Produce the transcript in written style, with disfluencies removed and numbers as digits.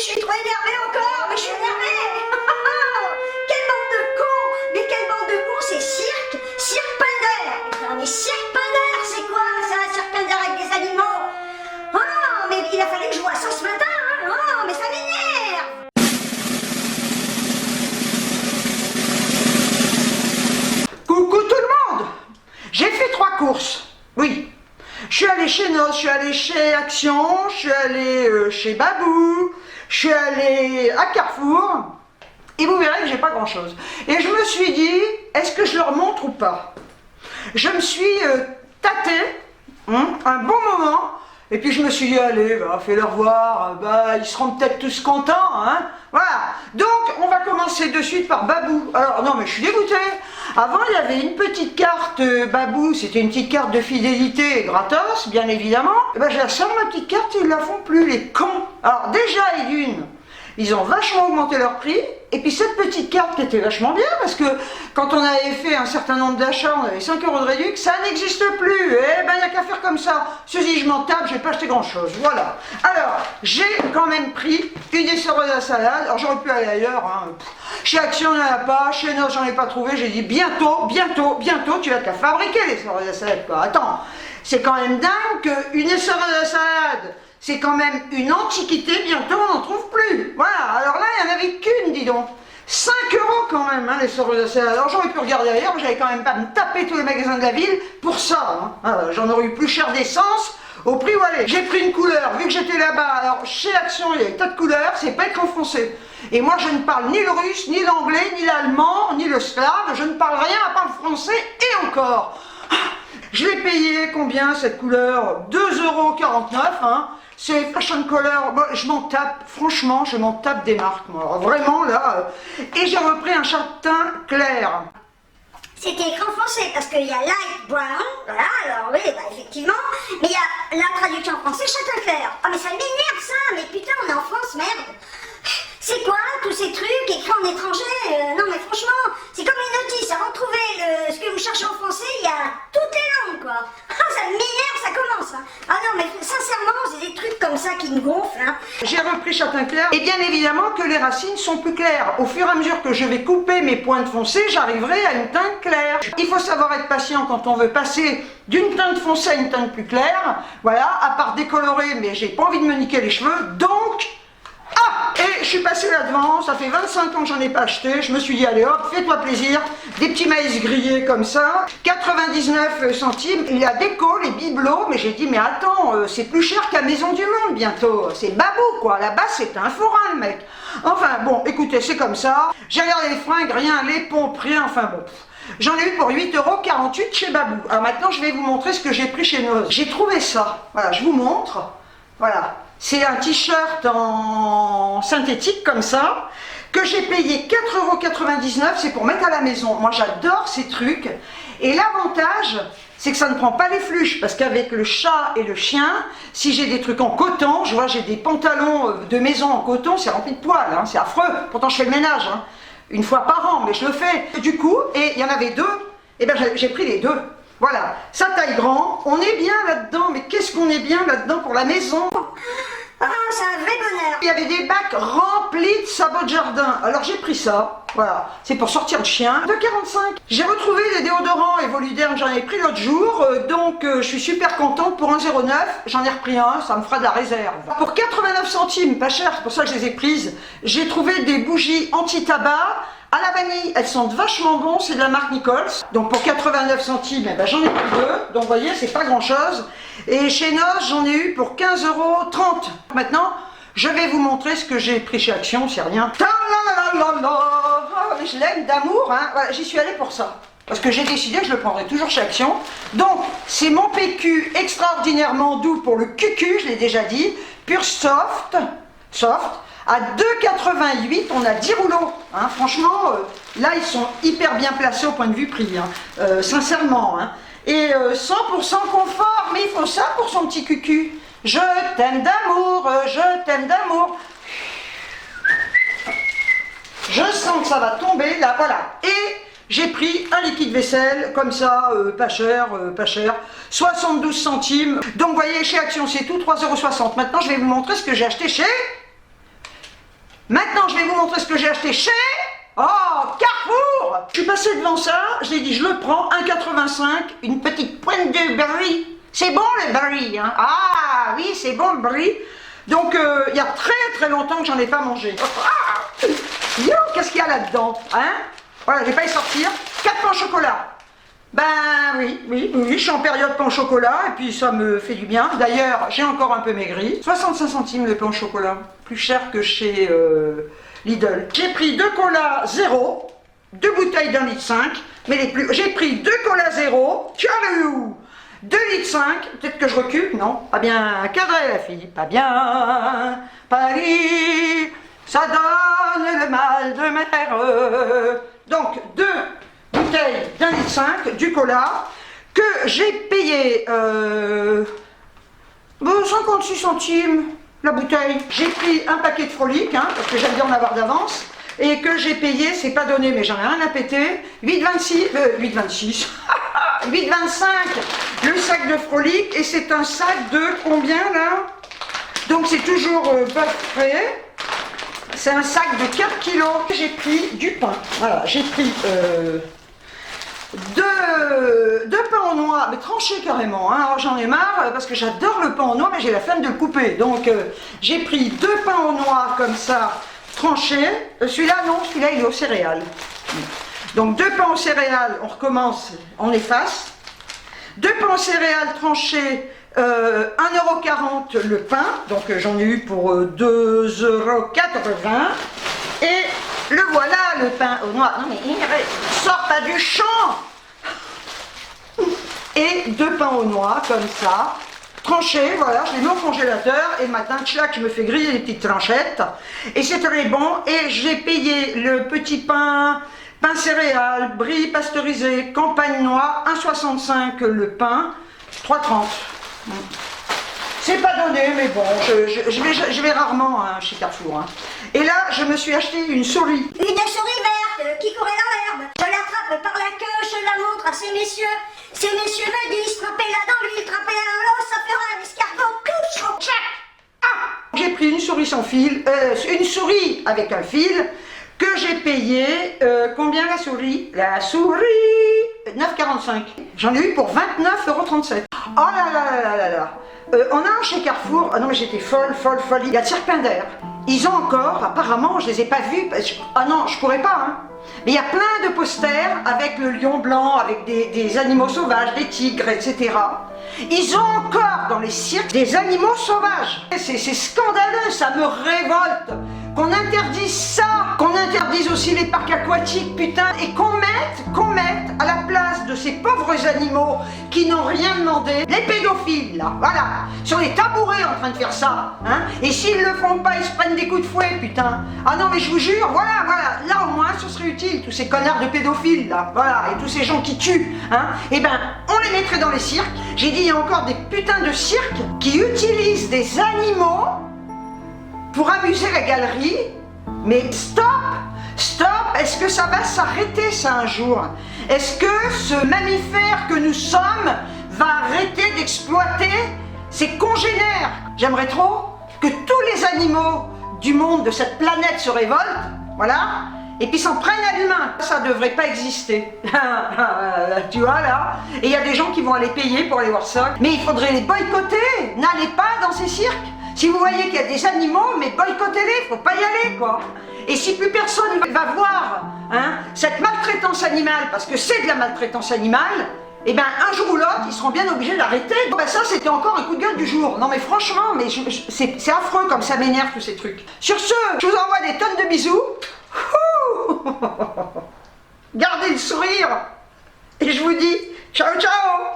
suis trop énervée encore, mais je suis énervée. Quelle bande de cons, mais quelle bande de cons, c'est Cirque Pinder. Mais Cirque Pinder, c'est quoi ça, Cirque Pinder avec des animaux? Oh non, mais il a fallu que je vois ça ce matin, hein. Oh, mais ça m'énerve. Coucou tout le monde. J'ai fait 3 courses, oui. Je suis allée chez Noz, je suis allée chez Action, je suis allée chez Babou, je suis allée à Carrefour, et vous verrez que j'ai pas grand chose. Et je me suis dit, est-ce que je leur montre ou pas? Je me suis tâtée un bon moment, et puis je me suis dit, allez, bah, fais-leur voir, bah, ils seront peut-être tous contents, hein. Voilà, donc on va commencer de suite par Babou. Alors non mais je suis dégoûtée. Avant il y avait une petite carte Babou, c'était une petite carte de fidélité gratos, bien évidemment. Et ben je la sors ma petite carte et ils la font plus, les cons. Alors déjà et d'une, ils ont vachement augmenté leur prix. Et puis cette petite carte qui était vachement bien, parce que quand on avait fait un certain nombre d'achats, on avait 5 € de réduction, ça n'existe plus. Eh ben il n'y a qu'à faire comme ça. Ceci, je m'en tape, je n'ai pas acheté grand chose. Voilà. Alors, j'ai quand même pris une essoreuse à salade. Alors j'aurais pu aller ailleurs. Hein. Chez Action, il n'y en a pas. Chez Noz, j'en ai pas trouvé. J'ai dit bientôt, tu vas te la fabriquer, l'essoreuse à salade, quoi. Attends, c'est quand même dingue qu'une essoreuse à salade, c'est quand même une antiquité, bientôt on n'en trouve plus. Voilà, alors là, il n'y en avait qu'une, dis donc. 5 € quand même, hein, les essoreuses à salade. Alors j'aurais pu regarder ailleurs, mais j'avais quand même pas me taper tous les magasins de la ville pour ça. Hein. Ah, j'en aurais eu plus cher d'essence au prix où aller. J'ai pris une couleur, vu que j'étais là-bas. Alors chez Action, il y a des tas de couleurs, c'est pas écran foncé. Et moi, je ne parle ni le russe, ni l'anglais, ni l'allemand, ni le slave. Je ne parle rien à part le français et encore. Je l'ai payé combien cette couleur? 2,49 €, hein. C'est Fashion Color, bon, je m'en tape, franchement, je m'en tape des marques, moi. Alors, vraiment, là. Et j'ai repris un châtain clair. C'était écran foncé parce qu'il y a light brown, voilà, alors oui, bah effectivement, mais il y a la traduction en français châtain clair. Oh mais ça m'énerve ça, mais putain on est en France, merde. C'est quoi tous ces trucs écrits en étranger? Non mais franchement, c'est comme une notice, avant de trouver ce que vous cherchez en français, il y a toutes les langues quoi. Ça m'énerve, ça commence. Hein. Ah non mais sincèrement, c'est des trucs comme ça qui me gonflent. Hein. J'ai repris châtain clair et bien évidemment que les racines sont plus claires. Au fur et à mesure que je vais couper mes pointes foncées, j'arriverai à une teinte claire. Il faut savoir être patient quand on veut passer d'une teinte foncée à une teinte plus claire. Voilà, à part décolorer, mais j'ai pas envie de me niquer les cheveux, donc... Ah! Et je suis passée là devant, ça fait 25 ans que j'en ai pas acheté, je me suis dit allez hop, fais-toi plaisir, des petits maïs grillés comme ça, 99 centimes, il y a déco, les bibelots, mais j'ai dit mais attends, c'est plus cher qu'à Maison du Monde bientôt, c'est Babou quoi, là-bas c'est un forain le mec. Enfin bon, écoutez, c'est comme ça, j'ai regardé les fringues, rien, les pompes, rien, enfin bon. J'en ai eu pour 8,48 € chez Babou. Alors maintenant je vais vous montrer ce que j'ai pris chez Noz. J'ai trouvé ça, voilà, je vous montre, voilà. C'est un t-shirt en synthétique comme ça, que j'ai payé 4,99 €, c'est pour mettre à la maison. Moi j'adore ces trucs. Et l'avantage, c'est que ça ne prend pas les fluches, parce qu'avec le chat et le chien, si j'ai des trucs en coton, je vois j'ai des pantalons de maison en coton, c'est rempli de poils, hein, c'est affreux. Pourtant je fais le ménage, hein, une fois par an, mais je le fais. Du coup, et il y en avait 2, et bien j'ai pris les 2. Voilà, ça taille grand, on est bien là-dedans, mais qu'est-ce qu'on est bien là-dedans pour la maison? Ah, c'est un vrai bonheur. Il y avait des bacs remplis de sabots de jardin, alors j'ai pris ça, voilà, c'est pour sortir le chien, de 45. J'ai retrouvé les déodorants Evoluderm, j'en ai pris l'autre jour, donc je suis super contente, pour 1,09 €, j'en ai repris un, ça me fera de la réserve. Pour 89 centimes, pas cher, c'est pour ça que je les ai prises, j'ai trouvé des bougies anti-tabac, à la vanille, elles sentent vachement bon, c'est de la marque Nichols. Donc pour 89 centimes, eh ben, j'en ai pris 2. Donc vous voyez, c'est pas grand chose. Et chez Noz, j'en ai eu pour 15,30 €. Maintenant, je vais vous montrer ce que j'ai pris chez Action, c'est rien. Ah, mais je l'aime d'amour, hein. Voilà, j'y suis allée pour ça. Parce que j'ai décidé que je le prendrai toujours chez Action. Donc, c'est mon PQ extraordinairement doux pour le cucu, je l'ai déjà dit. Pure soft. À 2,88 €, on a 10 rouleaux. Hein, franchement, là, ils sont hyper bien placés au point de vue prix. Hein, sincèrement. Hein. Et 100% confort. Mais il faut ça pour son petit cucu. Je t'aime d'amour, je t'aime d'amour. Je sens que ça va tomber, là, voilà. Et j'ai pris un liquide vaisselle, comme ça, pas cher, 72 centimes. Donc, vous voyez, chez Action, c'est tout 3,60 €. Maintenant, je vais vous montrer ce que j'ai acheté chez montrer ce que j'ai acheté chez... Oh, Carrefour. Je suis passée devant ça, j'ai dit je le prends, 1,85, une petite pointe de brie. C'est bon le brie, hein. Ah oui, c'est bon le brie. Donc il y a très longtemps que j'en ai pas mangé. Ah, yo, qu'est-ce qu'il y a là-dedans, hein? Voilà, je vais pas y sortir. 4 pains au chocolat. Ben oui, je suis en période pain au chocolat et puis ça me fait du bien. D'ailleurs, j'ai encore un peu maigri. 65 centimes le pain au chocolat, plus cher que chez Lidl. J'ai pris 2 colas 0, 2 bouteilles d'1,5 litre, mais les plus... J'ai pris 2 colas 0, tchalou, 2,5 litres, peut-être que je recule, non? Pas bien, cadré la fille, pas bien. Paris, ça donne le mal de mer. Donc, 2 bouteilles d'1,5 litre, du cola, que j'ai payé 56 centimes la bouteille. J'ai pris un paquet de Frolic, hein, parce que j'aime bien en avoir d'avance, et que j'ai payé, c'est pas donné, mais j'en ai rien à péter, 8,25 le sac de Frolic, et c'est un sac de combien là? Donc c'est toujours bœuf frais. C'est un sac de 4 kilos. J'ai pris du pain. Voilà, j'ai pris deux pains en noix, mais tranchés carrément. Hein. Alors j'en ai marre parce que j'adore le pain en noix, mais j'ai la flemme de le couper. Donc j'ai pris 2 pains en noix comme ça, tranchés. Celui-là, non, celui-là il est aux céréales. Donc 2 pains aux céréales, on recommence, on efface. 2 pains aux céréales tranchés. 1,40 € le pain, donc j'en ai eu pour 2,80 €. Et le voilà le pain aux noix. Non mais il sort pas du champ. Et 2 pains aux noix comme ça, tranchés, voilà, je les mets au congélateur et le matin, tchac, je me fais griller des petites tranchettes. Et c'est très bon. Et j'ai payé le petit pain céréales, brie pasteurisé, campagne noix, 1,65 € le pain, 3,30 €. C'est pas donné, mais bon, je vais rarement hein, chez Carrefour. Hein. Et là, je me suis acheté une souris. Une souris verte qui courait dans l'herbe. Je l'attrape par la queue, je la montre à ces messieurs. Ces messieurs me disent, trempez-la dans l'huile, trempez-la dans l'eau, ça fera un escargot. J'ai pris une souris sans fil, une souris avec un fil, que j'ai payé, combien la souris? La souris, 9,45 €. J'en ai eu pour 29,37 €. Oh là là là là là. On a un chez Carrefour, ah non mais j'étais folle, il y a Serpentaire. Ils ont encore, apparemment, je les ai pas vus, ah non, je pourrais pas, hein. Mais il y a plein de posters avec le lion blanc, avec des animaux sauvages, des tigres, etc. Ils ont encore dans les cirques des animaux sauvages. C'est scandaleux, ça me révolte. Qu'on interdise ça, qu'on interdise aussi les parcs aquatiques, putain, et qu'on mette à la place de ces pauvres animaux qui n'ont rien demandé, les pédophiles, là, voilà, sur les tabourets en train de faire ça, hein, et s'ils le font pas, ils se prennent des coups de fouet, putain. Ah non, mais je vous jure, voilà, là au moins, ce serait utile, tous ces connards de pédophiles, là, voilà, et tous ces gens qui tuent, hein, et ben, on les mettrait dans les cirques. J'ai dit, il y a encore des putains de cirques qui utilisent des animaux pour amuser la galerie, mais stop, est-ce que ça va s'arrêter ça un jour? Est-ce que ce mammifère que nous sommes va arrêter d'exploiter ses congénères? J'aimerais trop que tous les animaux du monde de cette planète se révoltent, voilà, et puis s'en prennent à l'humain. Ça devrait pas exister. Tu vois là? Et il y a des gens qui vont aller payer pour aller voir ça. Mais il faudrait les boycotter. N'allez pas dans ces cirques. Si vous voyez qu'il y a des animaux, mais boycottez-les, faut pas y aller quoi. Et si plus personne va voir hein, cette maltraitance animale, parce que c'est de la maltraitance animale, et bien un jour ou l'autre, ils seront bien obligés d'arrêter. Bon, ben, ça c'était encore un coup de gueule du jour. Non mais franchement, mais c'est affreux comme ça m'énerve tous ces trucs. Sur ce, je vous envoie des tonnes de bisous. Gardez le sourire. Et je vous dis ciao ciao.